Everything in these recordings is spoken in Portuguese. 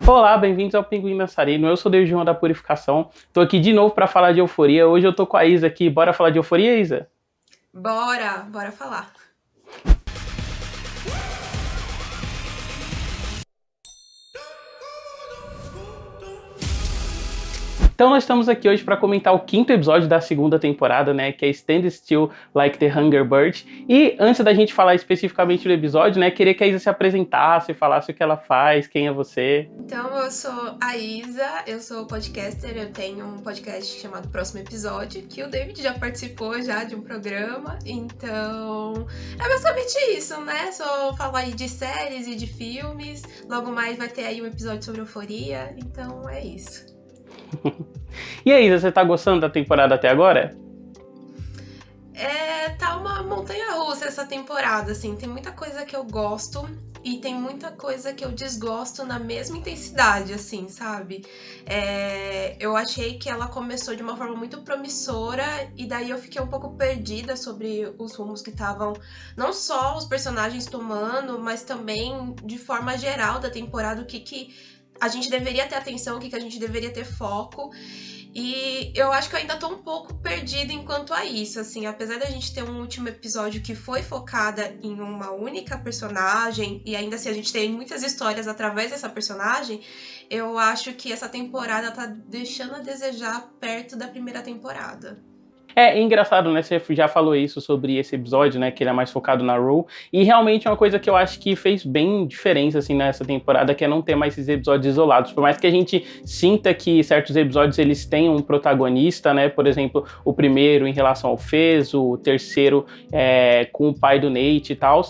Olá, bem-vindos ao Pinguim Dançarino. Eu sou o Deus João da Purificação. Tô aqui de novo para falar de Euforia. Hoje eu tô com a Isa aqui. Bora falar de Euforia, Isa? Bora falar. Então nós estamos aqui hoje para comentar o quinto episódio da segunda temporada, né, que é Stand Still Like the Hunger Bird. E antes da gente falar especificamente do episódio, né, queria que a Isa se apresentasse, falasse o que ela faz, quem é você. Então, eu sou a Isa, eu sou podcaster, eu tenho um podcast chamado Próximo Episódio, que o David já participou já de um programa, então é basicamente isso, né? Só falar aí de séries e de filmes, logo mais vai ter aí um episódio sobre euforia, então é isso. E aí, Isa, você tá gostando da temporada até agora? Tá uma montanha-russa essa temporada, assim, tem muita coisa que eu gosto e tem muita coisa que eu desgosto na mesma intensidade, assim, sabe? Eu achei que ela começou de uma forma muito promissora e daí eu fiquei um pouco perdida sobre os rumos que estavam não só os personagens tomando, mas também de forma geral da temporada, o que a gente deveria ter atenção, o que a gente deveria ter foco. E eu acho que eu ainda tô um pouco perdida enquanto a isso, assim, apesar da gente ter um último episódio que foi focada em uma única personagem, e ainda assim a gente tem muitas histórias através dessa personagem, eu acho que essa temporada tá deixando a desejar perto da primeira temporada. É engraçado, né? Você já falou isso sobre esse episódio, né? Que ele é mais focado na Rue. E realmente é uma coisa que eu acho que fez bem diferença, assim, nessa temporada, que é não ter mais esses episódios isolados. Por mais que a gente sinta que certos episódios, eles têm um protagonista, né? Por exemplo, o primeiro em relação ao Fez, o terceiro com o pai do Nate e tal.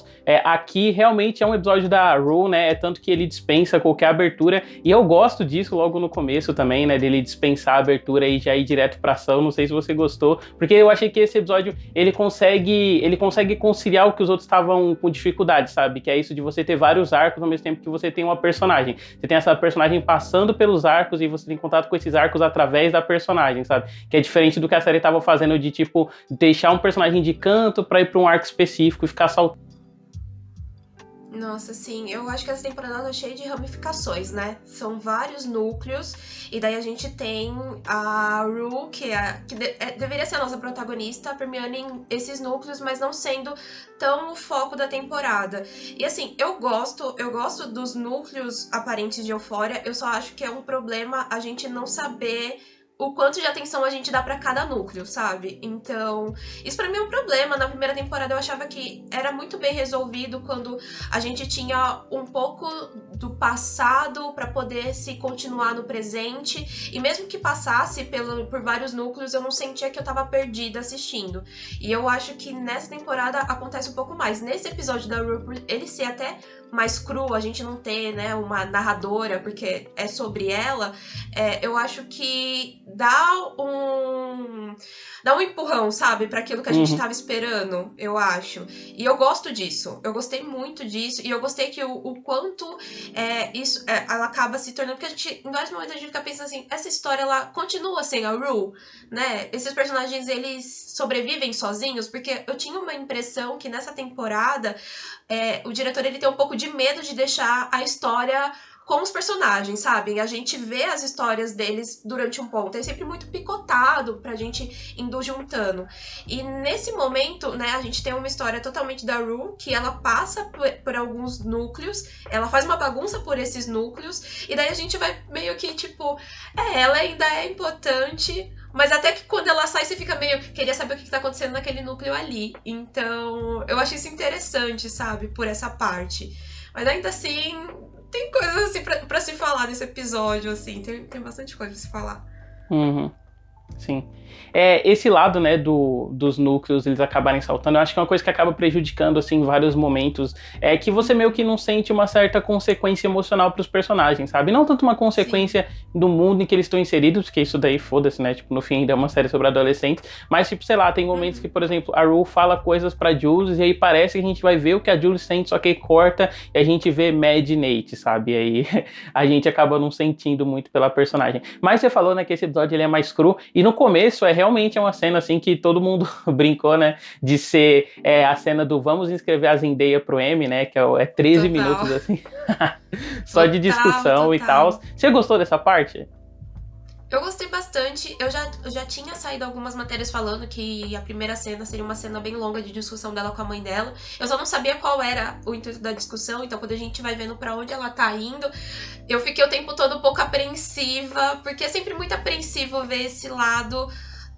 Aqui, realmente, é um episódio da Rue, né? É tanto que ele dispensa qualquer abertura. E eu gosto disso logo no começo também, né? Dele dispensar a abertura e já ir direto pra ação. Não sei se você gostou, porque eu achei que esse episódio, ele consegue conciliar o que os outros estavam com dificuldade, sabe? Que é isso de você ter vários arcos ao mesmo tempo que você tem uma personagem. Você tem essa personagem passando pelos arcos e você tem contato com esses arcos através da personagem, sabe? Que é diferente do que a série tava fazendo de, tipo, deixar um personagem de canto pra ir pra um arco específico e ficar saltando. Nossa, sim, eu acho que essa temporada tá cheia de ramificações, né? São vários núcleos, e daí a gente tem a Rue, deveria ser a nossa protagonista, permeando em esses núcleos, mas não sendo tão o foco da temporada. E assim, eu gosto dos núcleos aparentes de Euphoria, eu só acho que é um problema a gente não saber o quanto de atenção a gente dá pra cada núcleo, sabe? Então, isso pra mim é um problema. Na primeira temporada eu achava que era muito bem resolvido quando a gente tinha um pouco do passado pra poder se continuar no presente. E mesmo que passasse por vários núcleos, eu não sentia que eu tava perdida assistindo. E eu acho que nessa temporada acontece um pouco mais. Nesse episódio da Rue, ele ser até mais cru, a gente não ter, né, uma narradora, porque é sobre ela, eu acho que dá um empurrão, sabe, para aquilo que a gente tava esperando, eu acho. E eu gosto disso, eu gostei muito disso, e eu gostei que o quanto ela acaba se tornando, porque a gente, em vários momentos a gente fica pensando assim, essa história, ela continua sem a Rue, né, esses personagens, eles sobrevivem sozinhos, porque eu tinha uma impressão que nessa temporada, o diretor, ele tem um pouco de medo de deixar a história com os personagens, sabe? A gente vê as histórias deles durante um ponto. É sempre muito picotado pra gente indo juntando. E nesse momento, né, a gente tem uma história totalmente da Rue, que ela passa por alguns núcleos, ela faz uma bagunça por esses núcleos, e daí a gente vai meio que, tipo, ela ainda é importante, mas até que quando ela sai, você fica meio... Queria saber o que tá acontecendo naquele núcleo ali. Então, eu achei isso interessante, sabe? Por essa parte. Mas ainda assim, tem coisas assim pra se falar nesse episódio, assim. Tem bastante coisa pra se falar. Uhum. Sim. Esse lado, né, dos núcleos, eles acabarem saltando, eu acho que é uma coisa que acaba prejudicando, assim, em vários momentos, é que você meio que não sente uma certa consequência emocional pros personagens, sabe? Não tanto uma consequência do mundo em que eles estão inseridos, porque isso daí, foda-se, né? Tipo, no fim ainda é uma série sobre adolescentes, mas, tipo, sei lá, tem momentos que, por exemplo, a Rue fala coisas pra Jules e aí parece que a gente vai ver o que a Jules sente, só que aí corta e a gente vê Mad e Nate, sabe? E aí a gente acaba não sentindo muito pela personagem. Mas você falou, né, que esse episódio ele é mais cru, e no começo realmente uma cena assim que todo mundo brincou, né? De ser a cena do vamos inscrever a Zendaya pro Emmy, né? Que é 13 minutos assim. Só de discussão e tal. Você gostou dessa parte? Eu gostei bastante. Eu já tinha saído algumas matérias falando que a primeira cena seria uma cena bem longa de discussão dela com a mãe dela. Eu só não sabia qual era o intuito da discussão, então quando a gente vai vendo pra onde ela tá indo, eu fiquei o tempo todo um pouco apreensiva, porque é sempre muito apreensivo ver esse lado,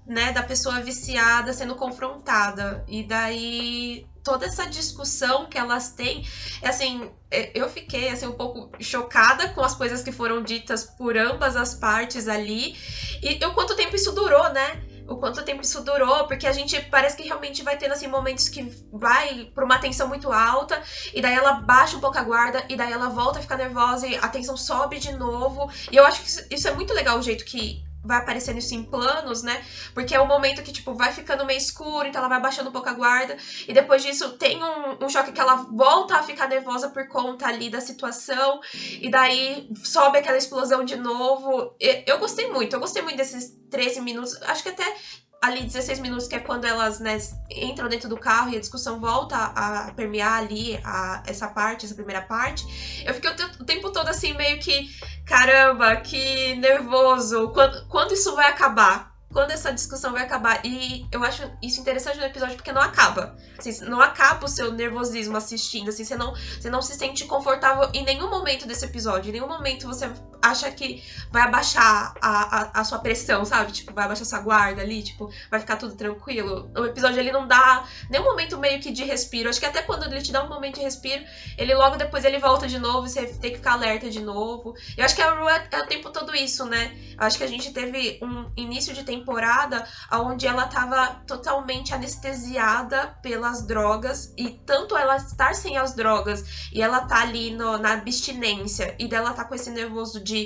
né, da pessoa viciada sendo confrontada. E daí toda essa discussão que elas têm, assim, eu fiquei assim um pouco chocada com as coisas que foram ditas por ambas as partes ali. E o quanto tempo isso durou, né? O quanto tempo isso durou, porque a gente parece que realmente vai tendo assim momentos que vai pra uma tensão muito alta, e daí ela baixa um pouco a guarda, e daí ela volta a ficar nervosa e a tensão sobe de novo. E eu acho que isso é muito legal, o jeito que vai aparecendo isso em planos, né? Porque é o momento que, tipo, vai ficando meio escuro, então ela vai baixando um pouco a guarda, e depois disso tem um choque que ela volta a ficar nervosa por conta ali da situação, e daí sobe aquela explosão de novo. Eu gostei muito desses 13 minutos, acho que até ali 16 minutos, que é quando elas, né, entram dentro do carro e a discussão volta a permear ali essa primeira parte. Eu fiquei o tempo todo assim, meio que, caramba, que nervoso, quando isso vai acabar? Quando essa discussão vai acabar? E eu acho isso interessante no episódio porque não acaba. Assim, não acaba o seu nervosismo assistindo. Assim, você não se sente confortável em nenhum momento desse episódio. Em nenhum momento você acha que vai abaixar a sua pressão, sabe? Tipo, vai abaixar sua guarda ali, tipo, vai ficar tudo tranquilo. O episódio ele não dá nenhum momento meio que de respiro. Acho que até quando ele te dá um momento de respiro, ele logo depois ele volta de novo e você tem que ficar alerta de novo. Eu acho que a Rue é o tempo todo isso, né? Eu acho que a gente teve um início de temporada onde ela tava totalmente anestesiada pelas drogas, e tanto ela estar sem as drogas e ela tá ali na abstinência, e dela tá com esse nervoso de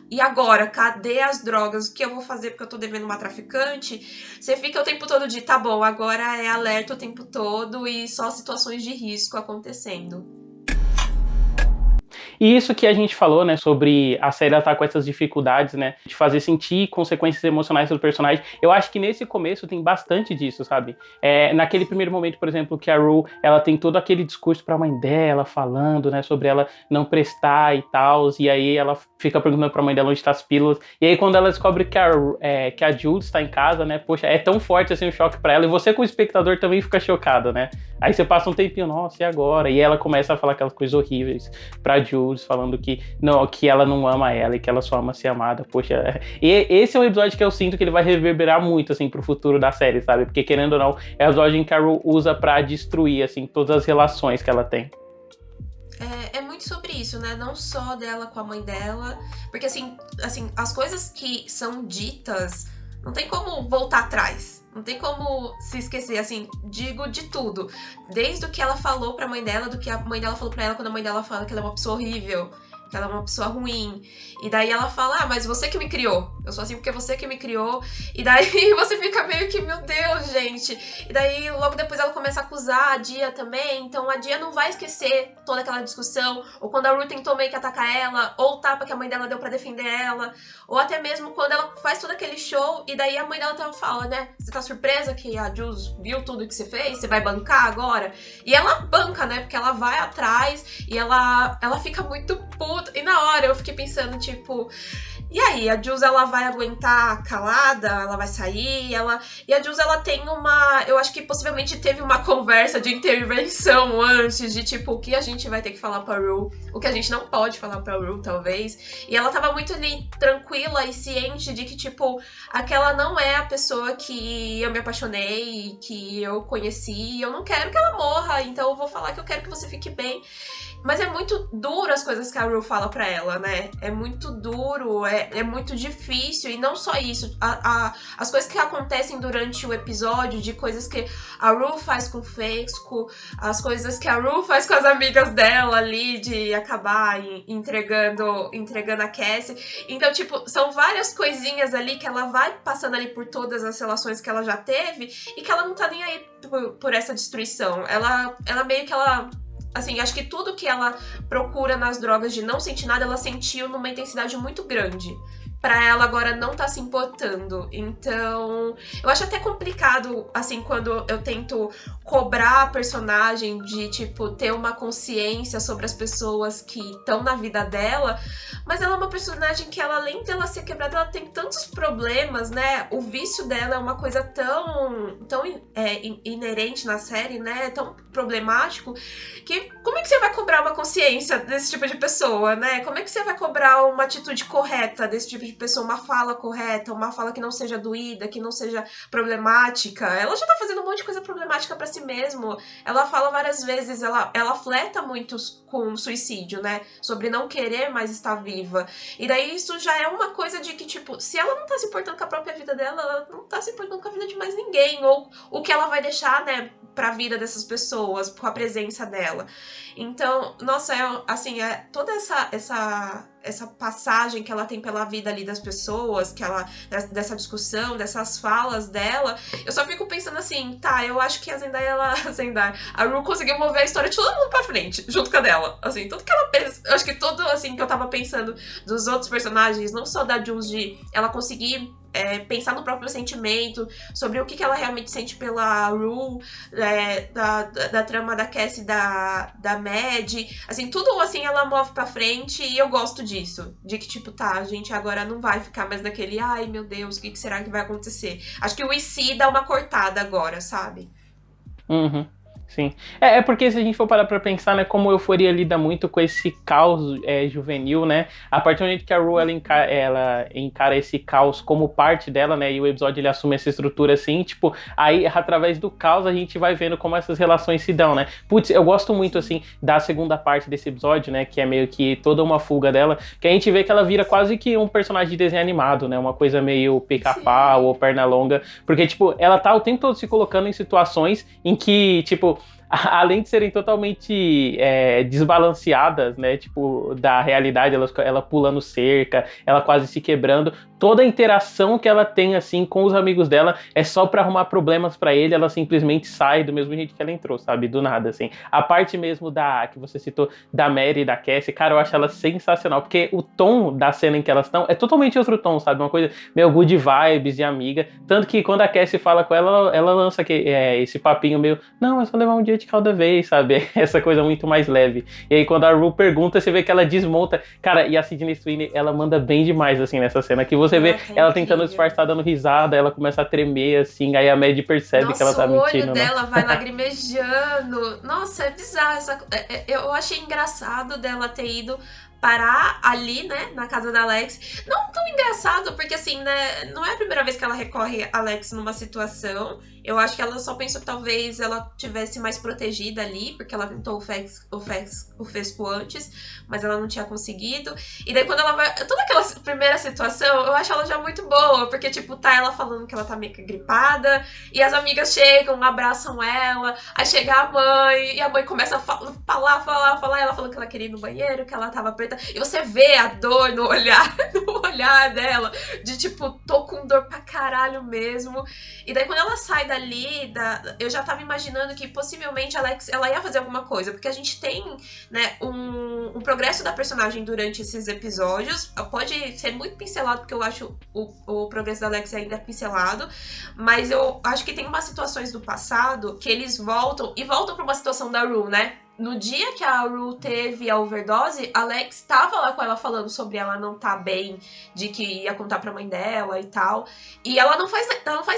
e agora, cadê as drogas? O que eu vou fazer porque eu tô devendo uma traficante? Você fica o tempo todo de, tá bom, agora é alerta o tempo todo e só situações de risco acontecendo. E isso que a gente falou, né, sobre a série estar com essas dificuldades, né, de fazer sentir consequências emocionais do personagem, eu acho que nesse começo tem bastante disso, sabe? Naquele primeiro momento, por exemplo, que a Rue, ela tem todo aquele discurso pra mãe dela, falando, né, sobre ela não prestar e tal, e aí ela fica perguntando pra mãe dela onde tá as pílulas, e aí quando ela descobre que a Jules está em casa, né, poxa, é tão forte assim o choque pra ela, e você como espectador também fica chocado, né? Aí você passa um tempinho, nossa, e agora? E ela começa a falar aquelas coisas horríveis pra Jules, falando que ela não ama ela e que ela só ama ser amada. Poxa, e esse é um episódio que eu sinto que ele vai reverberar muito, assim, pro futuro da série, sabe? Porque, querendo ou não, é o episódio em que a Rue usa pra destruir, assim, todas as relações que ela tem. É muito sobre isso, né? Não só dela com a mãe dela, porque, assim, as coisas que são ditas, não tem como voltar atrás. Não tem como se esquecer, assim, digo de tudo. Desde o que ela falou pra mãe dela, do que a mãe dela falou pra ela quando a mãe dela fala que ela é uma pessoa horrível, que ela é uma pessoa ruim. E daí ela fala, mas você que me criou. Eu sou assim porque você que me criou. E daí você fica meio que, meu Deus, gente. E daí logo depois ela começa a acusar a Dia também. Então a Dia não vai esquecer toda aquela discussão. Ou quando a Rue tentou meio que atacar ela. Ou o tapa que a mãe dela deu pra defender ela. Ou até mesmo quando ela faz todo aquele show. E daí a mãe dela até fala, né? Você tá surpresa que a Jules viu tudo que você fez? Você vai bancar agora? E ela banca, né? Porque ela vai atrás. E ela fica muito puta. E na hora eu fiquei pensando, tipo... E aí, a Jules, ela vai aguentar calada? Ela vai sair? E a Jules, ela tem uma... Eu acho que possivelmente teve uma conversa de intervenção antes, de tipo, o que a gente vai ter que falar pra Rue, o que a gente não pode falar pra Rue, talvez. E ela tava muito ali, tranquila e ciente de que, tipo, aquela não é a pessoa que eu me apaixonei, que eu conheci, eu não quero que ela morra, então eu vou falar que eu quero que você fique bem. Mas é muito duro as coisas que a Rue fala pra ela, né? É muito duro, é muito difícil. E não só isso, as coisas que acontecem durante o episódio, de coisas que a Rue faz com o Fesco, as coisas que a Rue faz com as amigas dela ali, de acabar entregando a Cassie. Então, tipo, são várias coisinhas ali que ela vai passando ali por todas as relações que ela já teve, e que ela não tá nem aí por essa destruição. Ela meio que ela assim, acho que tudo que ela procura nas drogas de não sentir nada, ela sentiu numa intensidade muito grande. Pra ela agora não tá se importando. Então, eu acho até complicado, assim, quando eu tento cobrar a personagem de, tipo, ter uma consciência sobre as pessoas que estão na vida dela. Mas ela é uma personagem que, ela, além dela ser quebrada, ela tem tantos problemas, né? O vício dela é uma coisa tão inerente na série, né? Tão problemático, que como é que você vai cobrar uma consciência desse tipo de pessoa, né? Como é que você vai cobrar uma atitude correta desse tipo de pessoa, uma fala correta, uma fala que não seja doída, que não seja problemática? Ela já tá fazendo um monte de coisa problemática pra si mesma. Ela fala várias vezes, ela fleta muito com suicídio, né? Sobre não querer mais estar viva. E daí isso já é uma coisa de que, tipo, se ela não tá se importando com a própria vida dela, ela não tá se importando com a vida de mais ninguém. Ou o que ela vai deixar, né, pra vida dessas pessoas, com a presença dela. Então, nossa, toda essa passagem que ela tem pela vida ali das pessoas, dessa discussão, dessas falas dela, eu só fico pensando assim, tá, eu acho que a a Rue conseguiu mover a história de todo mundo pra frente, junto com a dela. Assim, tudo que ela pensa, eu acho que tudo, assim, que eu tava pensando dos outros personagens, não só da Jules, de ela conseguir pensar no próprio sentimento, sobre o que ela realmente sente pela Rue, da trama da Cassie, da Mad, assim, tudo assim ela move pra frente e eu gosto disso, de que tipo, tá, a gente agora não vai ficar mais naquele, ai meu Deus, o que será que vai acontecer? Acho que o IC dá uma cortada agora, sabe? Uhum. Sim. É porque se a gente for parar pra pensar, né, como a Euforia lida muito com esse caos juvenil, né, a partir do momento que a Rue ela encara esse caos como parte dela, né, e o episódio ele assume essa estrutura assim, tipo, aí através do caos a gente vai vendo como essas relações se dão, né. Putz, eu gosto muito, assim, da segunda parte desse episódio, né, que é meio que toda uma fuga dela, que a gente vê que ela vira quase que um personagem de desenho animado, né, uma coisa meio pica-pau ou perna longa, porque, tipo, ela tá o tempo todo se colocando em situações em que, tipo, além de serem totalmente desbalanceadas, né, tipo, da realidade, ela pulando cerca, ela quase se quebrando, toda a interação que ela tem, assim, com os amigos dela é só pra arrumar problemas pra ele, ela simplesmente sai do mesmo jeito que ela entrou, sabe, do nada, assim. A parte mesmo que você citou, da Mary e da Cassie, cara, eu acho ela sensacional, porque o tom da cena em que elas estão é totalmente outro tom, sabe, uma coisa meio good vibes de amiga, tanto que quando a Cassie fala com ela lança esse papinho meio, não, é só levar um dia de cada vez, sabe? Essa coisa muito mais leve. E aí quando a Rue pergunta, você vê que ela desmonta. Cara, e a Sydney Sweeney, ela manda bem demais, assim, nessa cena, que você vê ela tentando disfarçar, dando risada, ela começa a tremer, assim, aí a Mad percebe que ela tá mentindo. Nossa, o olho dela vai lagrimejando. Nossa, é bizarro. Eu achei engraçado dela ter ido parar ali, né, na casa da Alex. Não tão engraçado, porque assim, né, não é a primeira vez que ela recorre a Alex numa situação. Eu acho que ela só pensou que talvez ela tivesse mais protegida ali, porque ela tentou o Fesco antes, mas ela não tinha conseguido. E daí quando ela vai... Toda aquela primeira situação, eu acho ela já muito boa, porque tipo, tá ela falando que ela tá meio que gripada, e as amigas chegam, abraçam ela, aí chega a mãe, e a mãe começa a falar, ela falando que ela queria ir no banheiro, que ela tava preta, e você vê a dor no olhar dela, de tipo, tô com dor pra caralho mesmo. E daí quando ela sai dali, eu já tava imaginando que possivelmente a Alex, ela ia fazer alguma coisa, porque a gente tem, né, um progresso da personagem durante esses episódios. Pode ser muito pincelado, porque eu acho o progresso da Alex ainda pincelado, mas eu acho que tem umas situações do passado que eles voltam pra uma situação da Rue, né? No dia que a Rue teve a overdose, a Alex tava lá com ela falando sobre ela não tá bem, de que ia contar pra mãe dela e tal. E ela não faz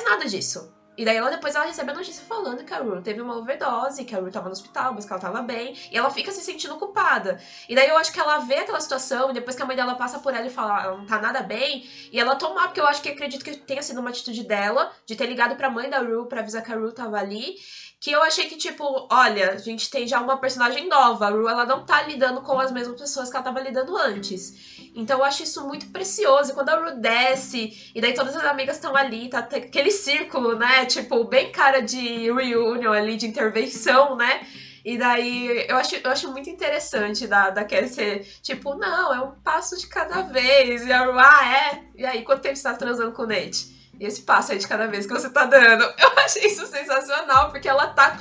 nada disso. E daí depois ela recebe a notícia falando que a Rue teve uma overdose, que a Rue tava no hospital, mas que ela tava bem. E ela fica se sentindo culpada. E daí eu acho que ela vê aquela situação, e depois que a mãe dela passa por ela e fala, ela não tá nada bem, e ela tomar, porque eu acho que acredito que tenha sido uma atitude dela, de ter ligado pra mãe da Rue pra avisar que a Rue tava ali. Que eu achei que, tipo, olha, a gente tem já uma personagem nova. A Rue, ela não tá lidando com as mesmas pessoas que ela tava lidando antes. Então eu acho isso muito precioso. E quando a Rue desce, e daí todas as amigas estão ali, tá aquele círculo, né? Tipo, bem cara de reunion ali, de intervenção, né? E daí eu acho muito interessante da Cassie, tipo, não, é um passo de cada vez. E a Rue, é? E aí, quanto tempo você tá transando com o Nate? esse passo aí de cada vez que você tá dando. Eu achei isso sensacional, porque ela tá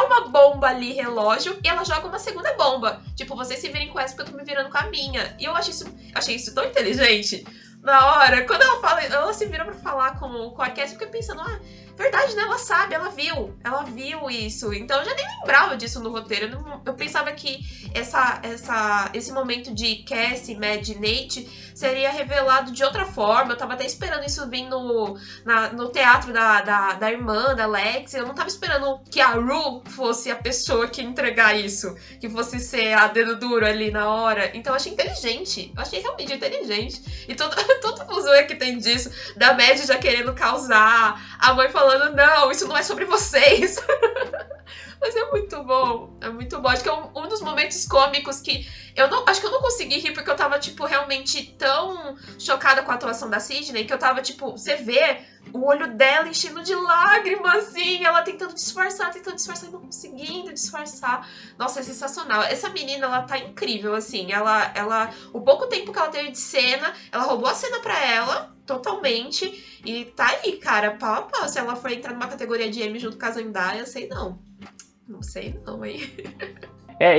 uma bomba ali, relógio, e ela joga uma segunda bomba. Tipo, vocês se virem com essa porque eu tô me virando com a minha. E eu achei isso tão inteligente. Na hora, quando ela se vira pra falar com a Cassie, eu fiquei pensando, verdade, né? Ela sabe, ela viu isso. Então eu já nem lembrava disso no roteiro. Eu pensava que esse momento de Cassie, Mad e Nate seria revelado de outra forma. Eu tava até esperando isso vir no teatro da irmã, da Lex. Eu não tava esperando que a Rue fosse a pessoa que ia entregar isso. Que fosse ser a dedo duro ali na hora. Então eu achei inteligente. Eu achei realmente inteligente. E todo o zoe que tem disso, da Mad já querendo causar, a mãe falando, não, isso não é sobre vocês. Mas é muito bom. Acho que é um dos momentos cômicos que acho que eu não consegui rir porque eu tava, tipo, realmente tão chocada com a atuação da Sydney que eu tava, tipo, você vê o olho dela enchendo de lágrimas, assim, ela tentando disfarçar e não conseguindo disfarçar. Nossa, é sensacional. Essa menina, ela tá incrível, assim, o pouco tempo que ela teve de cena, ela roubou a cena pra ela, totalmente, e tá aí, cara, pau a pau. Se ela for entrar numa categoria de M junto com a Zendaya, sei não. Não sei não, hein?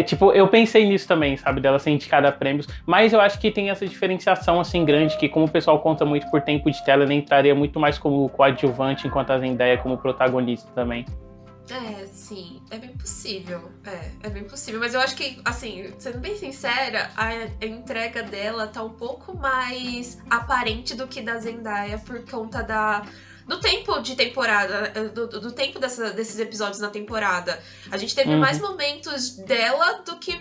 Tipo, eu pensei nisso também, sabe, dela ser indicada a prêmios, mas eu acho que tem essa diferenciação, assim, grande, que como o pessoal conta muito por tempo de tela, ela entraria muito mais como coadjuvante, enquanto a Zendaya como protagonista também. Sim, é bem possível. É bem possível. Mas eu acho que, assim, sendo bem sincera, a entrega dela tá um pouco mais aparente do que da Zendaya por conta do tempo de temporada, do tempo desses episódios na temporada. A gente teve mais momentos dela do que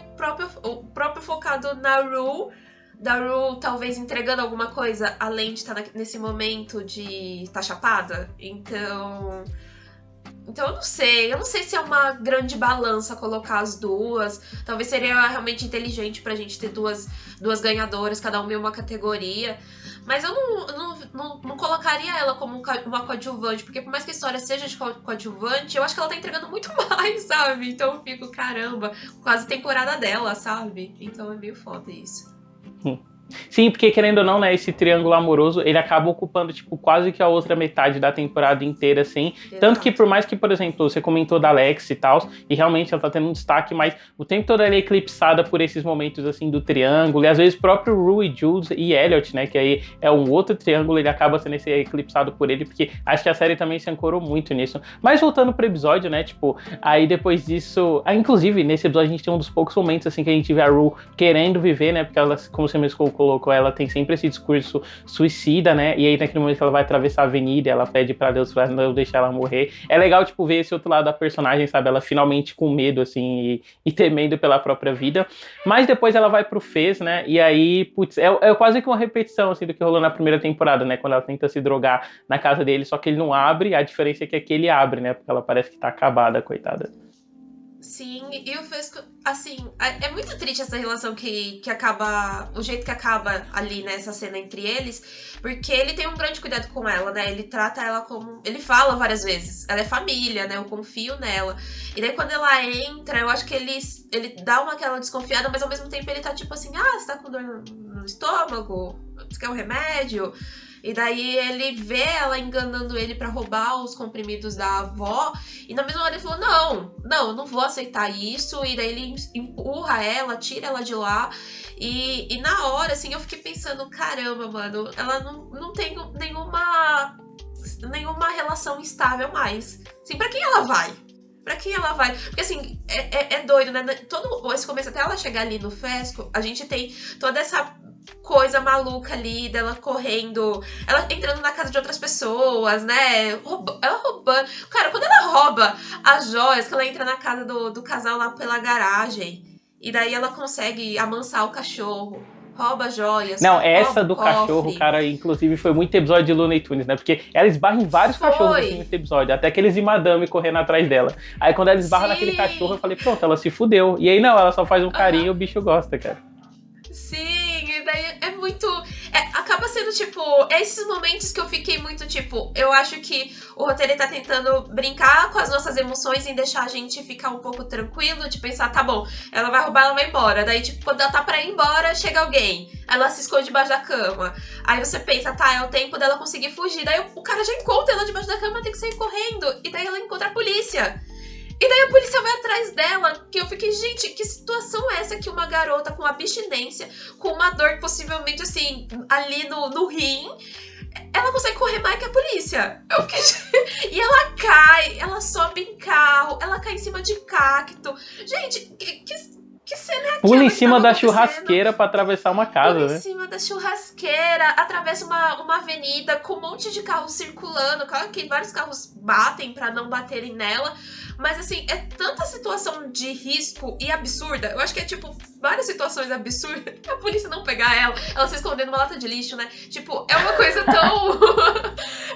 o próprio focado na Rue. Da Rue talvez entregando alguma coisa, além de estar nesse momento de estar chapada. Então eu não sei se é uma grande balança colocar as duas. Talvez seria realmente inteligente pra gente ter duas ganhadoras, cada uma em uma categoria. Mas eu não colocaria ela como uma coadjuvante, porque por mais que a história seja de coadjuvante, eu acho que ela tá entregando muito mais, sabe? Então eu fico, caramba, quase temporada dela, sabe? Então é meio foda isso. Sim, porque querendo ou não, né, esse triângulo amoroso, ele acaba ocupando, tipo, quase que a outra metade da temporada inteira, assim. Exato. Tanto que por mais que, por exemplo, você comentou da Alex e tal, e realmente ela tá tendo um destaque, mas o tempo todo ela é eclipsada por esses momentos, assim, do triângulo, e às vezes o próprio Rue, Jules e Elliot, né, que aí é um outro triângulo, ele acaba sendo esse eclipsado por ele, porque acho que a série também se ancorou muito nisso. Mas voltando pro episódio, né, tipo, aí depois disso, inclusive, nesse episódio a gente tem um dos poucos momentos, assim, que a gente vê a Rue querendo viver, né, porque ela, como você mesmo colocou, ela tem sempre esse discurso suicida, né? E aí naquele momento que ela vai atravessar a avenida, ela pede pra Deus pra não deixar ela morrer. É legal, tipo, ver esse outro lado da personagem, sabe? Ela finalmente com medo, assim, e temendo pela própria vida. Mas depois ela vai pro Fez, né? E aí, putz, é quase que uma repetição, assim, do que rolou na primeira temporada, né? Quando ela tenta se drogar na casa dele, só que ele não abre, a diferença é que aqui ele abre, né? Porque ela parece que tá acabada, coitada. Sim, e o Fesco, assim, é muito triste essa relação que acaba, o jeito que acaba ali nessa cena entre eles, porque ele tem um grande cuidado com ela, né, ele trata ela como, ele fala várias vezes, ela é família, né, eu confio nela, e daí quando ela entra, eu acho que ele dá aquela desconfiada, mas ao mesmo tempo ele tá tipo assim, você tá com dor no estômago, você quer um remédio? E daí ele vê ela enganando ele pra roubar os comprimidos da avó. E na mesma hora ele falou, não, eu não vou aceitar isso. E daí ele empurra ela, tira ela de lá. E na hora, assim, eu fiquei pensando, caramba, mano, ela não tem nenhuma relação estável mais. Assim, pra quem ela vai? Pra quem ela vai? Porque assim, é doido, né? Todo esse começo até ela chegar ali no Fesco, a gente tem toda essa coisa maluca ali dela correndo, ela entrando na casa de outras pessoas, né? Ela roubando. Cara, quando ela rouba as joias, que ela entra na casa do casal lá pela garagem, e daí ela consegue amansar o cachorro. Rouba joias. Não, essa do cachorro, cara, inclusive foi muito episódio de Looney Tunes, né? Porque ela esbarra em vários cachorros assim, nesse episódio, até aqueles e Madame correndo atrás dela. Aí quando ela esbarra naquele cachorro, eu falei, pronto, ela se fudeu. E aí não, ela só faz um carinho e o bicho gosta, cara. Sim, e daí é muito... acaba sendo tipo, esses momentos que eu fiquei muito, tipo, eu acho que o roteiro tá tentando brincar com as nossas emoções e deixar a gente ficar um pouco tranquilo, de pensar, tá bom, ela vai roubar, ela vai embora. Daí, tipo, quando ela tá pra ir embora, chega alguém. Ela se esconde debaixo da cama. Aí você pensa, tá, é o tempo dela conseguir fugir. Daí o cara já encontra ela debaixo da cama, tem que sair correndo. E daí ela encontra a polícia. E daí a polícia vai atrás dela, que eu fiquei, gente, que situação é essa que uma garota com abstinência, com uma dor possivelmente, assim, ali no rim, ela consegue correr mais que a polícia. Eu fiquei... E ela cai, ela sobe em carro, ela cai em cima de cacto. Gente, que cena é aquela? Pula em cima da churrasqueira pra atravessar uma casa, né? Pula em cima da churrasqueira, atravessa uma avenida com um monte de carros circulando. Claro que vários carros batem pra não baterem nela. Mas, assim, é tanta situação de risco e absurda. Eu acho que é, tipo, várias situações absurdas. A polícia não pegar ela se esconder numa lata de lixo, né? Tipo, é uma coisa tão...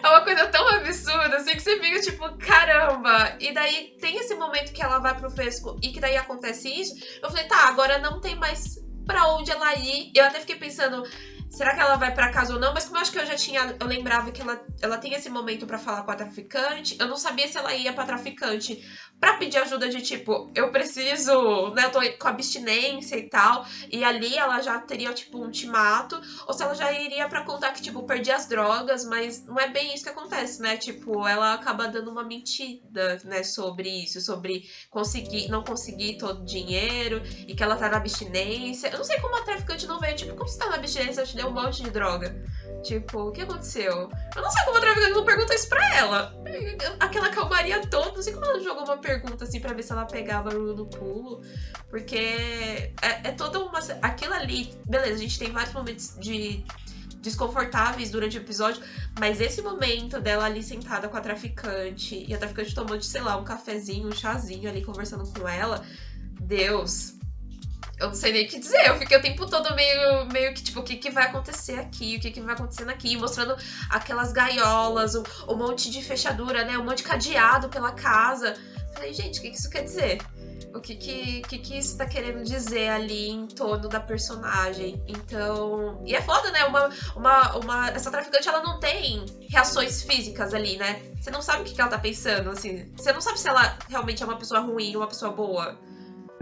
é uma coisa tão absurda, assim, que você fica, tipo, caramba. E daí tem esse momento que ela vai pro Fesco e que daí acontece isso. Eu falei, tá, agora não tem mais pra onde ela ir. Eu até fiquei pensando... Será que ela vai pra casa ou não? Mas como eu acho que eu lembrava que ela tem esse momento pra falar com a traficante, eu não sabia se ela ia pra traficante pra pedir ajuda de tipo, eu preciso, né, eu tô com abstinência e tal, e ali ela já teria, tipo, um ultimato, ou se ela já iria pra contar que, tipo, perdi as drogas, mas não é bem isso que acontece, né, tipo, ela acaba dando uma mentira, né, sobre isso, sobre não conseguir todo o dinheiro, e que ela tá na abstinência. Eu não sei como a traficante não veio, tipo, como você tá na abstinência, eu te dei um monte de droga. Tipo, o que aconteceu? Eu não sei como a traficante não pergunta isso pra ela. Aquela calmaria toda, não sei como ela jogou uma pergunta assim pra ver se ela pegava a Rue no pulo. Porque é toda uma... Aquilo ali, beleza, a gente tem vários momentos desconfortáveis durante o episódio, mas esse momento dela ali sentada com a traficante, e a traficante tomando, sei lá, um cafezinho, um chazinho ali conversando com ela, Deus... Eu não sei nem o que dizer, eu fiquei o tempo todo meio que, tipo, o que vai acontecer aqui, o que vai acontecendo aqui, mostrando aquelas gaiolas, um monte de fechadura, né, um monte de cadeado pela casa. Falei, gente, o que isso quer dizer? O que isso tá querendo dizer ali em torno da personagem? Então... E é foda, né, essa traficante, ela não tem reações físicas ali, né? Você não sabe o que ela tá pensando, assim, você não sabe se ela realmente é uma pessoa ruim ou uma pessoa boa.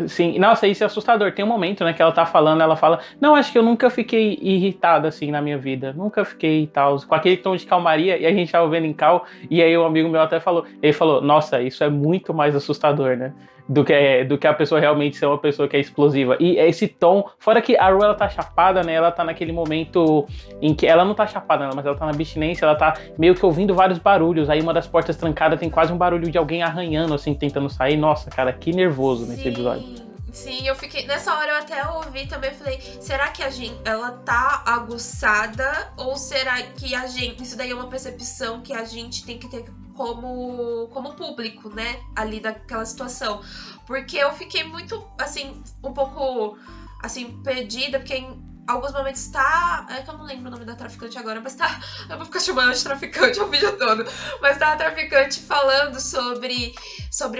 Sim, nossa, isso é assustador. Tem um momento, né, que ela tá falando, ela fala, não, acho que eu nunca fiquei irritada, assim, na minha vida. Nunca fiquei tal, com aquele tom de calmaria, e a gente tava vendo em cal, e aí um amigo meu até falou, ele falou, nossa, isso é muito mais assustador, né, do que a pessoa realmente ser uma pessoa que é explosiva. E esse tom, fora que a Rue, ela tá chapada, né, ela tá naquele momento em que ela não tá chapada, mas ela tá na abstinência, ela tá meio que ouvindo vários barulhos, aí uma das portas trancadas tem quase um barulho de alguém arranhando, assim, tentando sair. Nossa, cara, que nervoso nesse episódio. Sim, eu fiquei... Nessa hora eu até ouvi também, falei, será que ela tá aguçada? Ou será que a gente... Isso daí é uma percepção que a gente tem que ter como público, né? Ali daquela situação. Porque eu fiquei muito, assim, um pouco, assim, perdida, porque em alguns momentos tá... É que eu não lembro o nome da traficante agora, mas tá... Eu vou ficar chamando ela de traficante o vídeo todo. Mas tá a traficante falando sobre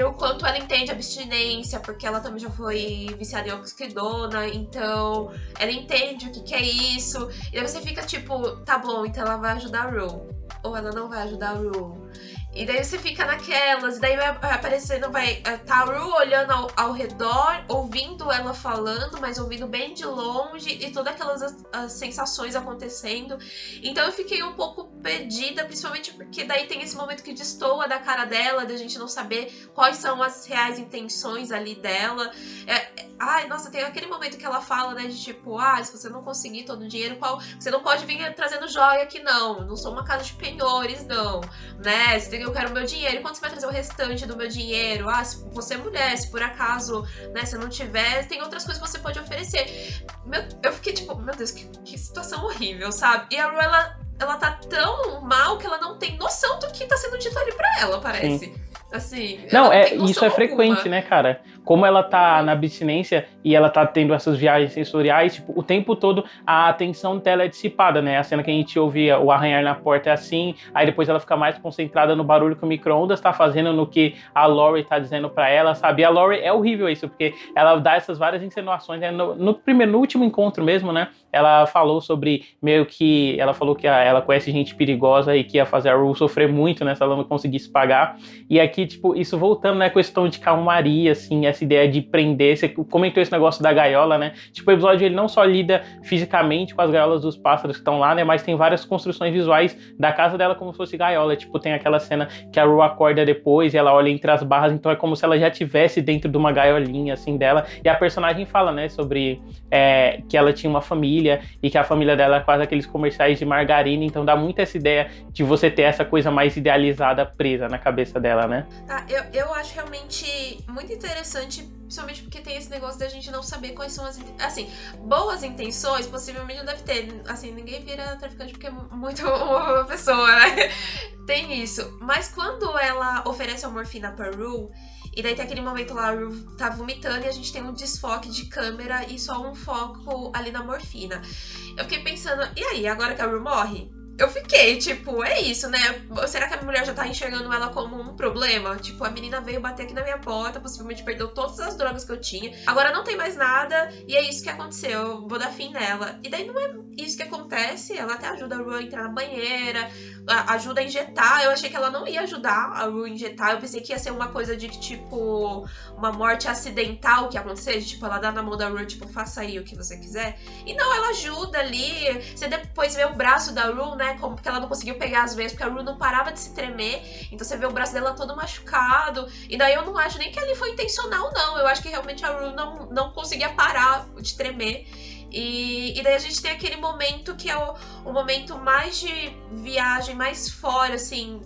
o quanto ela entende a abstinência, porque ela também já foi viciada em oxicodona, então ela entende o que é isso. E aí você fica tipo, tá bom, então ela vai ajudar a Rue. Ou ela não vai ajudar a Rue. E daí você fica naquelas, e daí vai aparecendo, tá a Rue olhando ao redor, ouvindo ela falando, mas ouvindo bem de longe, e todas aquelas as sensações acontecendo. Então eu fiquei um pouco perdida, principalmente porque daí tem esse momento que destoa da cara dela, da gente não saber quais são as reais intenções ali dela. Ai, nossa, tem aquele momento que ela fala, né, de tipo, se você não conseguir todo o dinheiro, você não pode vir trazendo joia aqui, não sou uma casa de penhores, não, né, eu quero o meu dinheiro, e quando você vai trazer o restante do meu dinheiro? Se você é mulher, se por acaso, né, se não tiver, tem outras coisas que você pode oferecer. Eu fiquei tipo, meu Deus, que situação horrível, sabe? E a Rue, ela tá tão mal que ela não tem noção do que tá sendo dito ali pra ela, parece. Sim. Assim, Não, ela não tem isso noção é frequente, alguma. né, cara? Como ela tá na abstinência e ela tá tendo essas viagens sensoriais, tipo, o tempo todo a atenção dela é dissipada, né? A cena que a gente ouvia o arranhar na porta é assim, aí depois ela fica mais concentrada no barulho que o micro-ondas tá fazendo, no que a Laurie tá dizendo pra ela, sabe? E a Laurie é horrível isso, porque ela dá essas várias insinuações, né? No último encontro mesmo, né? Ela falou sobre meio que... Ela falou que ela conhece gente perigosa e que ia fazer a Rue sofrer muito, né? Se ela não conseguisse pagar. E aqui, tipo, isso voltando, né? Questão de calmaria, assim, essa ideia de prender. Você comentou esse negócio da gaiola, né? Tipo, o episódio, ele não só lida fisicamente com as gaiolas dos pássaros que estão lá, né? Mas tem várias construções visuais da casa dela como se fosse gaiola. Tipo, tem aquela cena que a Rue acorda depois e ela olha entre as barras, então é como se ela já estivesse dentro de uma gaiolinha, assim, dela. E a personagem fala, né? Sobre que ela tinha uma família e que a família dela é quase aqueles comerciais de margarina, então dá muito essa ideia de você ter essa coisa mais idealizada presa na cabeça dela, né? Eu acho realmente muito interessante, principalmente porque tem esse negócio da gente não saber quais são as... Assim, boas intenções, possivelmente não deve ter. Assim, ninguém vira traficante porque é muito uma pessoa, né? Tem isso. Mas quando ela oferece a morfina pra Rue, e daí tem aquele momento lá, a Rue tá vomitando e a gente tem um desfoque de câmera e só um foco ali na morfina. Eu fiquei pensando, e aí, agora que a Rue morre? Eu fiquei, tipo, é isso, né? Será que a mulher já tá enxergando ela como um problema? Tipo, a menina veio bater aqui na minha porta, possivelmente perdeu todas as drogas que eu tinha, agora não tem mais nada, e é isso que aconteceu, eu vou dar fim nela. E daí não é isso que acontece, ela até ajuda a Rue a entrar na banheira, ajuda a injetar. Eu achei que ela não ia ajudar a Rue a injetar, eu pensei que ia ser uma coisa de, tipo, uma morte acidental que ia acontecer, de, tipo, ela dá na mão da Rue, tipo, faça aí o que você quiser. E não, ela ajuda ali, você depois vê o braço da Rue, né, como porque ela não conseguiu pegar as veias, porque a Rue não parava de se tremer, então você vê o braço dela todo machucado, e daí eu não acho nem que ali foi intencional, não, eu acho que realmente a Rue não conseguia parar de tremer. E daí a gente tem aquele momento que é o momento mais de viagem, mais fora, assim,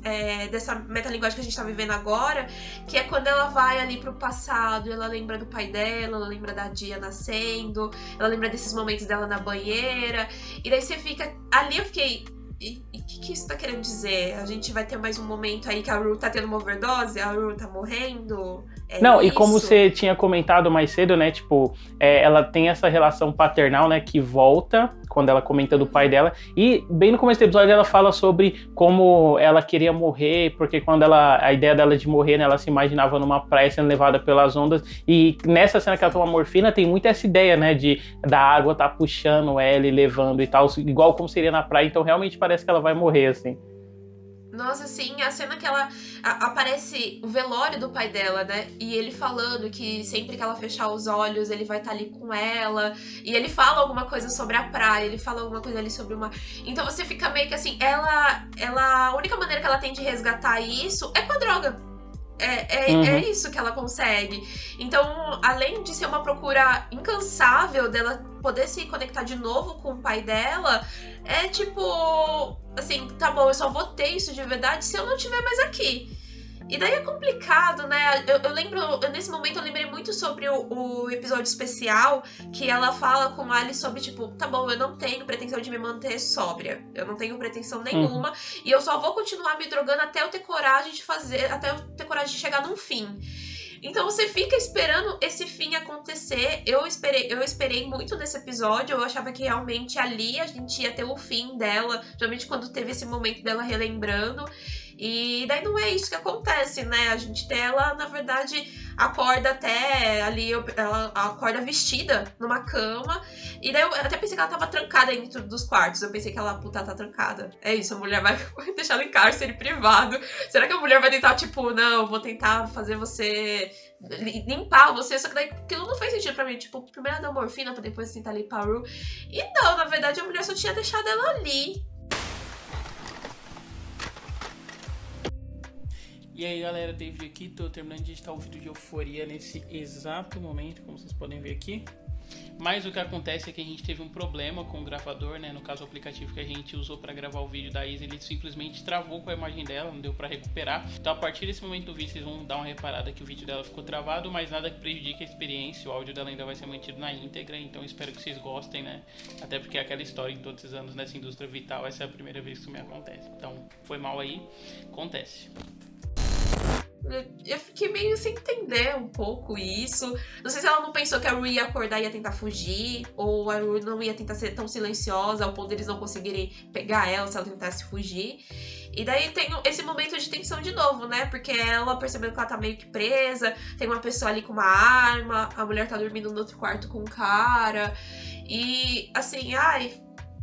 dessa metalinguagem que a gente tá vivendo agora, que é quando ela vai ali pro passado, ela lembra do pai dela, ela lembra da Dia nascendo, ela lembra desses momentos dela na banheira, e daí você fica... Ali eu fiquei... E o que isso tá querendo dizer? A gente vai ter mais um momento aí que a Rue tá tendo uma overdose? A Rue tá morrendo? Não, Isso? e como você tinha comentado mais cedo, né, tipo, ela tem essa relação paternal, né, que volta quando ela comenta do pai dela, e bem no começo do episódio ela fala sobre como ela queria morrer, porque quando a ideia dela de morrer, né, ela se imaginava numa praia sendo levada pelas ondas, e nessa cena que ela toma morfina tem muito essa ideia, né, da água tá puxando ela e levando e tal, igual como seria na praia, então realmente parece que ela vai morrer, assim. Nossa, sim, a cena que ela aparece o velório do pai dela, né? E ele falando que sempre que ela fechar os olhos, ele vai estar ali com ela. E ele fala alguma coisa sobre a praia, ele fala alguma coisa ali sobre uma. Então você fica meio que assim, a única maneira que ela tem de resgatar isso é com a droga. É isso que ela consegue. Então, além de ser uma procura incansável dela poder se conectar de novo com o pai dela, é tipo, assim, tá bom, eu só vou ter isso de verdade se eu não estiver mais aqui. E daí é complicado, né? Eu lembro, nesse momento eu lembrei muito sobre o episódio especial que ela fala com a Alice sobre, tipo, tá bom, eu não tenho pretensão de me manter sóbria. Eu não tenho pretensão nenhuma. E eu só vou continuar me drogando até eu ter coragem de fazer, até eu ter coragem de chegar num fim. Então você fica esperando esse fim acontecer. Eu esperei muito nesse episódio. Eu achava que realmente ali a gente ia ter o fim dela, geralmente quando teve esse momento dela relembrando. E daí não é isso que acontece, né? A gente ela, na verdade, acorda até ali, ela acorda vestida numa cama. E daí eu até pensei que ela tava trancada dentro dos quartos. Eu pensei que ela, puta, tá trancada. É isso, a mulher vai deixar ela em cárcere privado. Será que a mulher vai tentar, tipo, não, vou tentar fazer você limpar você? Só que daí aquilo não fez sentido pra mim. Tipo, primeiro ela deu morfina pra depois tentar limpar a Rue. E não, na verdade, a mulher só tinha deixado ela ali. E aí galera, David aqui, tô terminando de editar o vídeo de Euforia nesse exato momento, como vocês podem ver aqui. Mas o que acontece é que a gente teve um problema com o gravador, né? No caso, o aplicativo que a gente usou para gravar o vídeo da Isa, ele simplesmente travou com a imagem dela, não deu para recuperar. Então a partir desse momento do vídeo, vocês vão dar uma reparada que o vídeo dela ficou travado, mas nada que prejudique a experiência, o áudio dela ainda vai ser mantido na íntegra, então espero que vocês gostem, né? Até porque é aquela história, em todos esses anos nessa indústria vital, essa é a primeira vez que isso me acontece. Então, foi mal aí, acontece. Eu fiquei meio sem entender um pouco isso. Não sei se ela não pensou que a Rue ia acordar e ia tentar fugir, ou a Rue não ia tentar ser tão silenciosa ao ponto deles não conseguirem pegar ela se ela tentasse fugir. E daí tem esse momento de tensão de novo, né? Porque ela percebendo que ela tá meio que presa, tem uma pessoa ali com uma arma, a mulher tá dormindo no outro quarto com um cara. E, assim,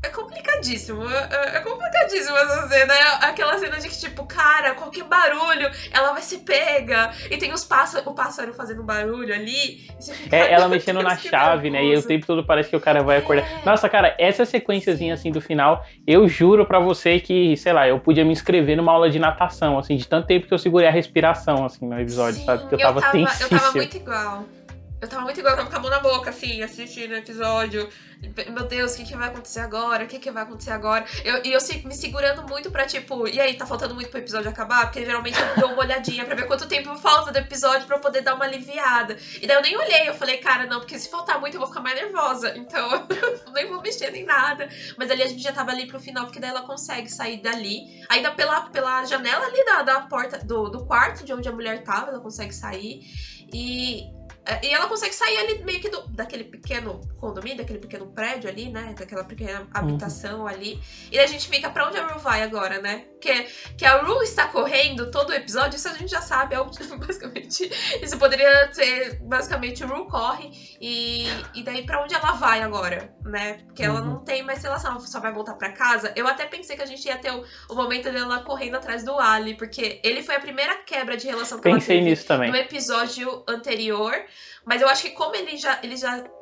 é complicadíssimo. É complicadíssimo essa cena. É aquela cena de que, tipo, cara, qualquer barulho, ela vai ser pega. E tem o pássaro fazendo barulho ali. E você fica, Ela mexendo na chave, né? E o tempo todo parece que o cara vai acordar. Nossa, cara, essa sequenciazinha assim do final, eu juro pra você que, sei lá, eu podia me inscrever numa aula de natação, assim, de tanto tempo que eu segurei a respiração, assim, no episódio, sim, sabe? Porque eu tava tensíssimo. Eu tava muito igual. Eu tava com a mão na boca, assim, assistindo o episódio. Meu Deus, o que vai acontecer agora? O que vai acontecer agora? E eu me segurando muito pra, tipo, e aí, tá faltando muito pro episódio acabar? Porque geralmente eu dou uma olhadinha pra ver quanto tempo falta do episódio pra eu poder dar uma aliviada. E daí eu nem olhei, eu falei, cara, não, porque se faltar muito eu vou ficar mais nervosa. Então eu nem vou mexer nem nada. Mas ali a gente já tava ali pro final, porque daí ela consegue sair dali. Ainda pela janela ali da porta do quarto de onde a mulher tava, ela consegue sair. E ela consegue sair ali meio que daquele pequeno condomínio, daquele pequeno prédio ali, né? Daquela pequena habitação ali. E a gente fica pra onde a Rue vai agora, né? Que a Rue está correndo todo o episódio, isso a gente já sabe, basicamente. Isso poderia ser, basicamente, a Rue corre e daí pra onde ela vai agora, né? Porque ela não tem mais relação, ela só vai voltar pra casa. Eu até pensei que a gente ia ter o momento dela correndo atrás do Ali, porque ele foi a primeira quebra de relação que ela teve nisso também. no episódio anterior. Mas eu acho que como ele já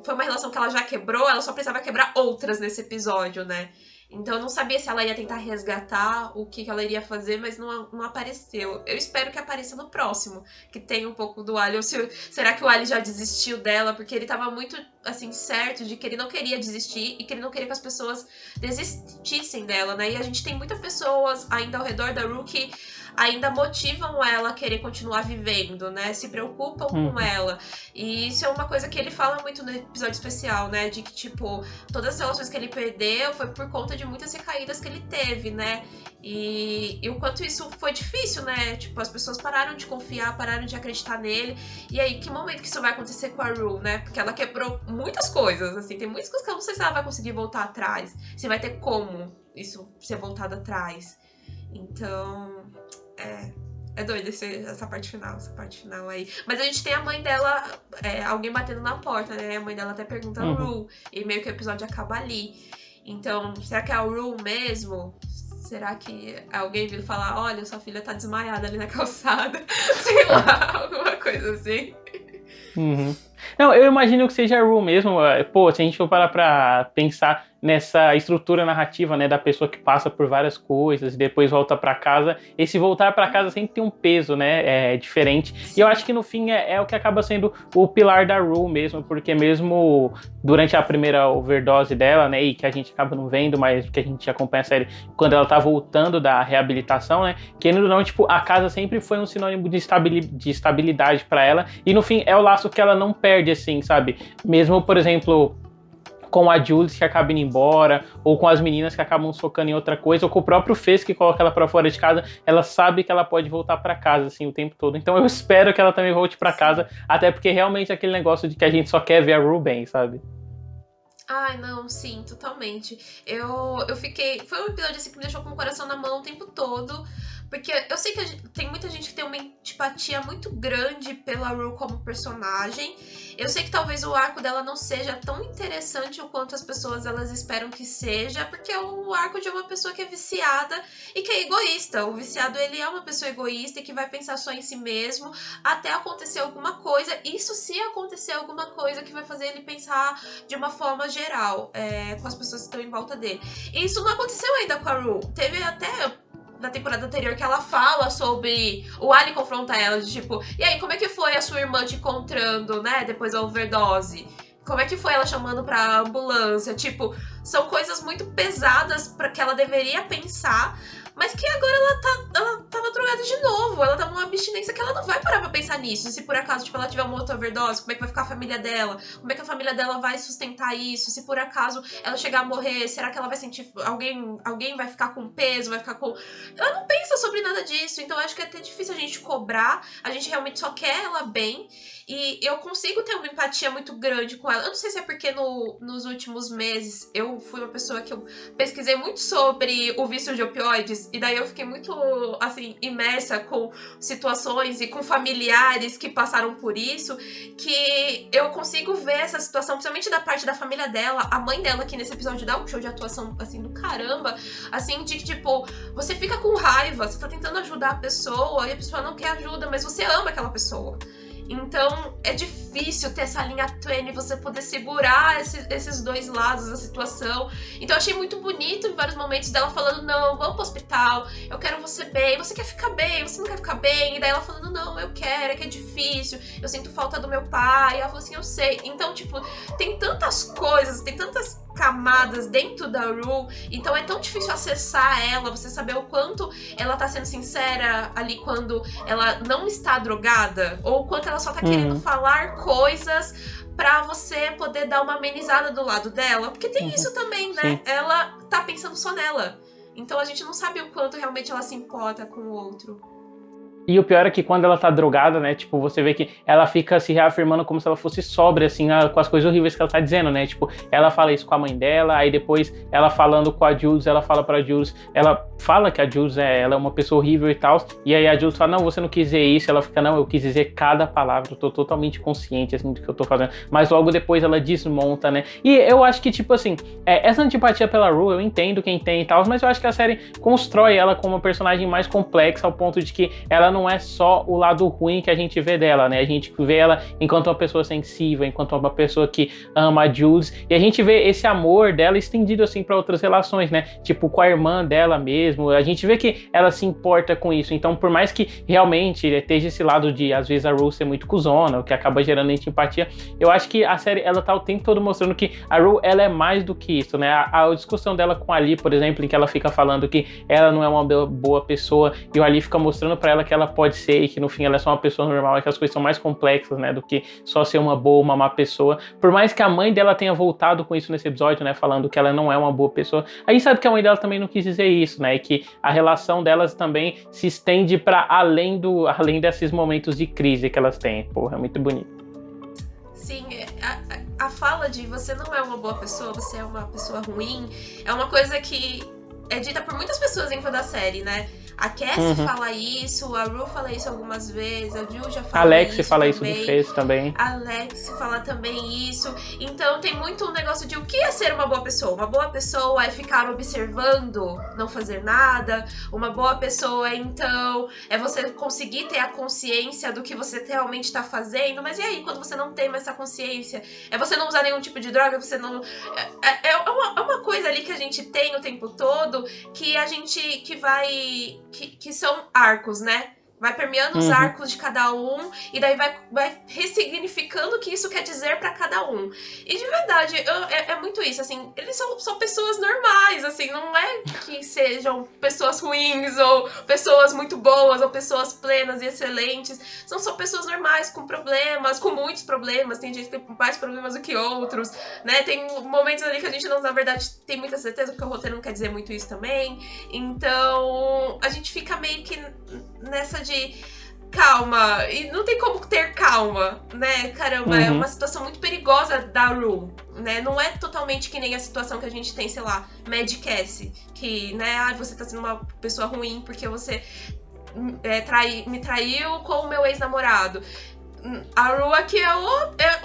foi uma relação que ela já quebrou, ela só precisava quebrar outras nesse episódio, né? Então eu não sabia se ela ia tentar resgatar o que ela iria fazer, mas não apareceu. Eu espero que apareça no próximo, que tenha um pouco do Ali. Ou será que o Ali já desistiu dela? Porque ele tava muito, assim, certo de que ele não queria desistir e que ele não queria que as pessoas desistissem dela, né? E a gente tem muitas pessoas ainda ao redor da Rue que ainda motivam ela a querer continuar vivendo, né? Se preocupam com ela. E isso é uma coisa que ele fala muito no episódio especial, né? De que, tipo, todas as relações que ele perdeu foi por conta de muitas recaídas que ele teve, né? E o quanto isso foi difícil, né? Tipo, as pessoas pararam de confiar, pararam de acreditar nele. E aí, que momento que isso vai acontecer com a Rue, né? Porque ela quebrou muitas coisas, assim. Tem muitas coisas que eu não sei se ela vai conseguir voltar atrás. Se vai ter como isso ser voltado atrás. Então, é doido essa parte final aí. Mas a gente tem a mãe dela, alguém batendo na porta, né? A mãe dela até pergunta a Rue, e meio que o episódio acaba ali. Então, será que é a Rue mesmo? Será que alguém vindo falar, olha, sua filha tá desmaiada ali na calçada? Sei lá, alguma coisa assim. Não, eu imagino que seja a Rue mesmo. Pô, se a gente for parar pra pensar nessa estrutura narrativa, né, da pessoa que passa por várias coisas e depois volta pra casa, esse voltar pra casa sempre tem um peso, né, diferente. E eu acho que no fim é o que acaba sendo o pilar da Rue mesmo, porque mesmo durante a primeira overdose dela, né, e que a gente acaba não vendo, mas que a gente acompanha a série, quando ela tá voltando da reabilitação, né, querendo ou não, tipo, a casa sempre foi um sinônimo de estabilidade pra ela, e no fim é o laço que ela não perde, assim, sabe? Mesmo, por exemplo, com a Jules que acaba indo embora, ou com as meninas que acabam socando em outra coisa, ou com o próprio Fez que coloca ela pra fora de casa, ela sabe que ela pode voltar pra casa, assim, o tempo todo. Então eu espero que ela também volte pra casa, até porque realmente é aquele negócio de que a gente só quer ver a Rue bem, sabe? Ai, não, sim, totalmente. Eu fiquei... Foi um episódio assim que me deixou com o coração na mão o tempo todo, porque eu sei que tem muita gente que tem uma antipatia muito grande pela Rue como personagem. Eu sei que talvez o arco dela não seja tão interessante o quanto as pessoas elas esperam que seja, porque é o arco de uma pessoa que é viciada e que é egoísta. O viciado, ele é uma pessoa egoísta e que vai pensar só em si mesmo até acontecer alguma coisa. Isso se acontecer alguma coisa que vai fazer ele pensar de uma forma geral, com as pessoas que estão em volta dele. E isso não aconteceu ainda com a Rue. Teve até... na temporada anterior que ela fala sobre... O Ali confronta ela de tipo... E aí, como é que foi a sua irmã te encontrando, né? Depois da overdose? Como é que foi ela chamando pra ambulância? Tipo, são coisas muito pesadas para que ela deveria pensar... Mas que agora ela tava drogada de novo. Ela tá numa abstinência que ela não vai parar pra pensar nisso. Se por acaso, tipo, ela tiver uma outra overdose, como é que vai ficar a família dela? Como é que a família dela vai sustentar isso? Se por acaso ela chegar a morrer, será que ela vai sentir... Alguém vai ficar com peso, vai ficar com... Ela não pensa sobre nada disso. Então eu acho que é até difícil a gente cobrar. A gente realmente só quer ela bem. E eu consigo ter uma empatia muito grande com ela. Eu não sei se é porque nos últimos meses eu fui uma pessoa que eu pesquisei muito sobre o vício de opioides. E daí eu fiquei muito, assim, imersa com situações e com familiares que passaram por isso, que eu consigo ver essa situação, principalmente da parte da família dela. A mãe dela aqui nesse episódio dá um show de atuação, assim, do caramba. Assim, de que, tipo, você fica com raiva, você tá tentando ajudar a pessoa e a pessoa não quer ajuda, mas você ama aquela pessoa. Então, é difícil ter essa linha tênue, você poder segurar esses dois lados da situação. Então, eu achei muito bonito em vários momentos dela falando, não, vamos pro hospital, eu quero você bem, você quer ficar bem, você não quer ficar bem? E daí ela falando, não, eu quero, é que é difícil, eu sinto falta do meu pai. E ela falou assim, eu sei. Então, tipo, tem tantas coisas, tem tantas camadas dentro da Rue, então é tão difícil acessar ela, você saber o quanto ela tá sendo sincera ali quando ela não está drogada, ou o quanto ela só tá querendo falar coisas pra você poder dar uma amenizada do lado dela, porque tem isso também, né? Sim. Ela tá pensando só nela, então a gente não sabe o quanto realmente ela se importa com o outro. E o pior é que quando ela tá drogada, né, tipo, você vê que ela fica se reafirmando como se ela fosse sóbria, assim, com as coisas horríveis que ela tá dizendo, né, tipo, ela fala isso com a mãe dela, aí depois ela falando com a Jules, ela fala pra Jules, ela fala que a Jules ela é uma pessoa horrível e tal, e aí a Jules fala, não, você não quis dizer isso, ela fica, não, eu quis dizer cada palavra, eu tô totalmente consciente, assim, do que eu tô fazendo, mas logo depois ela desmonta, né, e eu acho que, tipo assim, essa antipatia pela Rue, eu entendo quem tem e tal, mas eu acho que a série constrói ela como uma personagem mais complexa, ao ponto de que ela não é só o lado ruim que a gente vê dela, né? A gente vê ela enquanto uma pessoa sensível, enquanto uma pessoa que ama a Jules, e a gente vê esse amor dela estendido assim para outras relações, né? Tipo com a irmã dela mesmo, a gente vê que ela se importa com isso. Então, por mais que realmente esteja esse lado de às vezes a Rue ser muito cuzona, o que acaba gerando antipatia, eu acho que a série ela tá o tempo todo mostrando que a Rue ela é mais do que isso, né? A discussão dela com a Ali, por exemplo, em que ela fica falando que ela não é uma boa pessoa e o Ali fica mostrando para ela que ela pode ser e que no fim ela é só uma pessoa normal, e que as coisas são mais complexas, né, do que só ser uma boa ou uma má pessoa. Por mais que a mãe dela tenha voltado com isso nesse episódio, né, falando que ela não é uma boa pessoa, a gente sabe que a mãe dela também não quis dizer isso, né, e que a relação delas também se estende para além desses momentos de crise que elas têm. Porra, é muito bonito. Sim, a fala de você não é uma boa pessoa, você é uma pessoa ruim, é uma coisa que é dita por muitas pessoas dentro da série, né? A Cassie fala isso, a Rue fala isso algumas vezes, a Jill já fala Alex isso fala também. Isso do Fez também. A Alex fala também isso. Então tem muito um negócio de o que é ser uma boa pessoa. Uma boa pessoa é ficar observando, não fazer nada. Uma boa pessoa, então, é você conseguir ter a consciência do que você realmente está fazendo. Mas e aí, quando você não tem mais essa consciência? É você não usar nenhum tipo de droga, você não... É uma coisa ali que a gente tem o tempo todo, que a gente, que são arcos, né? Vai permeando os arcos de cada um e daí vai ressignificando o que isso quer dizer pra cada um. E de verdade, é muito isso, assim, eles são pessoas normais, assim, não é que sejam pessoas ruins ou pessoas muito boas ou pessoas plenas e excelentes. São só pessoas normais, com problemas, com muitos problemas. Tem gente que tem mais problemas do que outros, né? Tem momentos ali que a gente não, na verdade, tem muita certeza, porque o roteiro não quer dizer muito isso também. Então, a gente fica meio que nessa de calma, e não tem como ter calma, né? Caramba, é uma situação muito perigosa da Rue, né? Não é totalmente que nem a situação que a gente tem, sei lá, Mad Cassie, que, né, você tá sendo uma pessoa ruim porque você me traiu com o meu ex-namorado. A Rue aqui é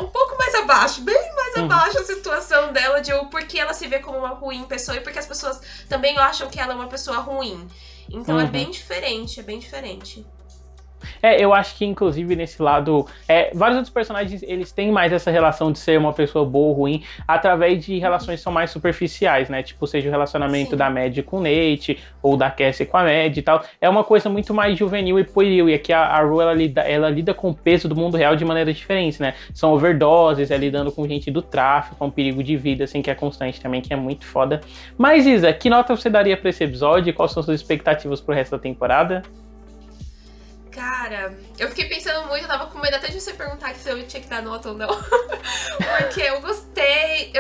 um pouco mais abaixo, bem mais abaixo a situação dela, de porque ela se vê como uma ruim pessoa e porque as pessoas também acham que ela é uma pessoa ruim. Então é bem diferente, Eu acho que, inclusive, nesse lado, vários outros personagens, eles têm mais essa relação de ser uma pessoa boa ou ruim, através de relações que são mais superficiais, né? Tipo, seja o relacionamento da Mad com o Nate, ou da Cassie com a Mad e tal. É uma coisa muito mais juvenil e pueril, e aqui a Rue, ela lida com o peso do mundo real de maneiras diferentes, né? São overdoses, lidando com gente do tráfico, com perigo de vida, assim, que é constante também, que é muito foda. Mas, Isa, que nota você daria pra esse episódio? Quais são suas expectativas pro resto da temporada? Cara, eu fiquei pensando muito, eu tava com medo até de você perguntar se eu tinha que dar nota ou não. Porque eu gostei,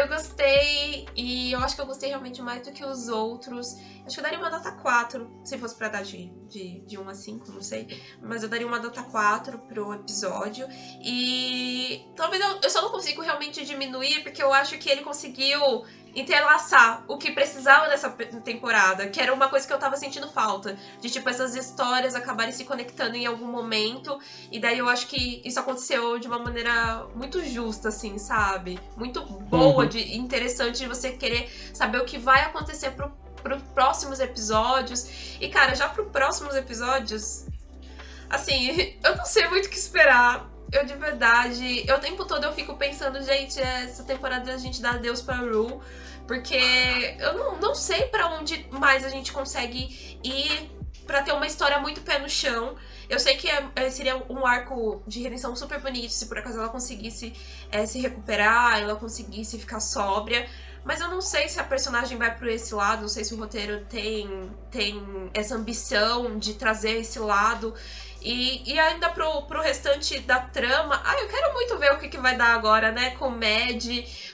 e eu acho que eu gostei realmente mais do que os outros. Acho que eu daria uma nota 4, se fosse pra dar de 1 a 5, não sei. Mas eu daria uma nota 4 pro episódio. E talvez eu só não consigo realmente diminuir, porque eu acho que ele conseguiu entrelaçar o que precisava dessa temporada, que era uma coisa que eu tava sentindo falta, de tipo essas histórias acabarem se conectando em algum momento, e daí eu acho que isso aconteceu de uma maneira muito justa, assim, sabe? Muito boa, interessante de você querer saber o que vai acontecer pros próximos episódios. E cara, já pros próximos episódios, assim, eu não sei muito o que esperar. Eu de verdade, o tempo todo eu fico pensando, gente, essa temporada a gente dá adeus pra Rue, porque eu não sei pra onde mais a gente consegue ir pra ter uma história muito pé no chão. Eu sei que seria um arco de redenção super bonito se por acaso ela conseguisse se recuperar, ela conseguisse ficar sóbria. Mas eu não sei se a personagem vai por esse lado, não sei se o roteiro tem essa ambição de trazer esse lado. E ainda pro restante da trama, eu quero muito ver o que vai dar agora, né? Com o Mad,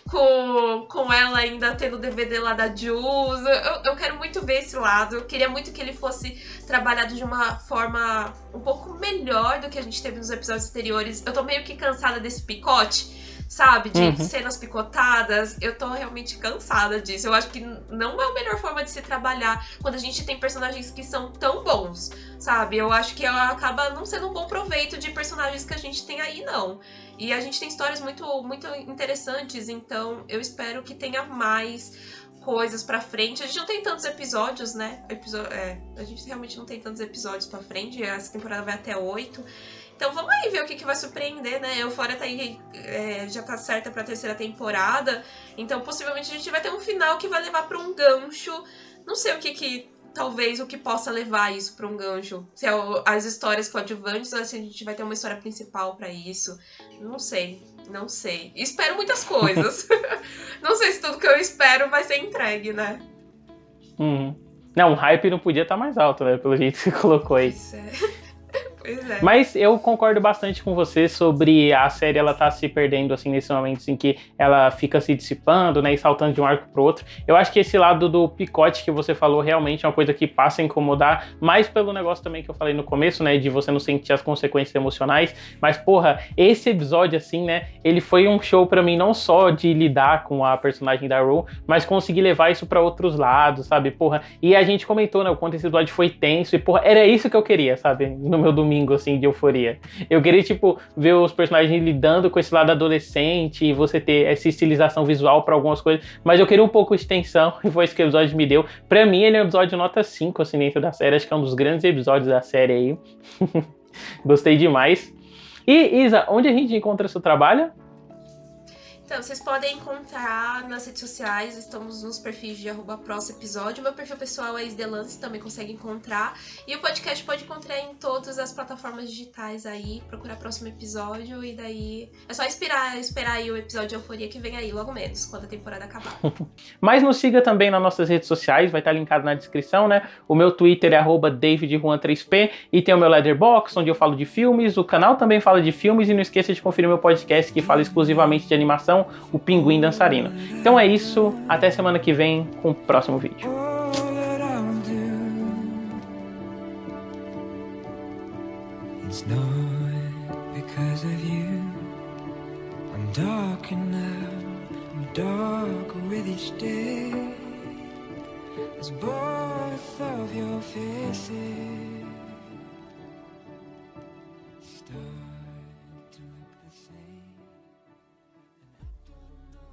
com ela ainda tendo o DVD lá da Jules. Eu quero muito ver esse lado. Eu queria muito que ele fosse trabalhado de uma forma um pouco melhor do que a gente teve nos episódios anteriores. Eu tô meio que cansada desse picote, sabe? De cenas picotadas. Eu tô realmente cansada disso. Eu acho que não é a melhor forma de se trabalhar quando a gente tem personagens que são tão bons, sabe? Eu acho que ela acaba não sendo um bom proveito de personagens que a gente tem aí, não. E a gente tem histórias muito, muito interessantes, então eu espero que tenha mais coisas pra frente. A gente não tem tantos episódios, né? A gente realmente não tem tantos episódios pra frente. Essa temporada vai até 8. Então vamos aí ver o que vai surpreender, né? Euphoria tá aí, já tá certa pra terceira temporada. Então possivelmente a gente vai ter um final que vai levar pra um gancho. Não sei talvez o que possa levar isso pra um gancho. Se é as histórias coadjuvantes ou se a gente vai ter uma história principal pra isso. Não sei. Espero muitas coisas. Não sei se tudo que eu espero vai ser entregue, né? Não, o hype não podia estar mais alto, né? Pelo jeito que você colocou aí. Pois é. Pois é. Mas eu concordo bastante com você sobre a série, ela tá se perdendo, assim, nesses momentos em que ela fica se dissipando, né, e saltando de um arco pro outro. Eu acho que esse lado do picote que você falou realmente é uma coisa que passa a incomodar, mais pelo negócio também que eu falei no começo, né, de você não sentir as consequências emocionais. Mas, porra, esse episódio, assim, né, ele foi um show pra mim, não só de lidar com a personagem da Rue, mas conseguir levar isso pra outros lados, sabe, porra. E a gente comentou, né, o quanto esse episódio foi tenso, e, porra, era isso que eu queria, sabe, no meu domingo, assim, de euforia. Eu queria, tipo, ver os personagens lidando com esse lado adolescente e você ter essa estilização visual pra algumas coisas, mas eu queria um pouco de extensão e foi isso que o episódio me deu. Pra mim, ele é um episódio nota 5, assim, dentro da série. Acho que é um dos grandes episódios da série aí. Gostei demais. E, Isa, onde a gente encontra seu trabalho? Então, vocês podem encontrar nas redes sociais, estamos nos perfis de @próximo episódio. Meu perfil pessoal é Isdelance, também consegue encontrar. E o podcast pode encontrar em todas as plataformas digitais aí, procurar próximo episódio, e daí é só esperar aí o episódio de Euforia que vem aí logo menos, quando a temporada acabar. Mas nos siga também nas nossas redes sociais, vai estar linkado na descrição, né? O meu Twitter é @DavidJuan3P e tem o meu Letterboxd, onde eu falo de filmes, o canal também fala de filmes, e não esqueça de conferir meu podcast que fala exclusivamente de animação, o Pinguim Dançarino. Então é isso, até semana que vem com o próximo vídeo. It's not because of you. I'm darker now, I'm darker with each day. As both of your faces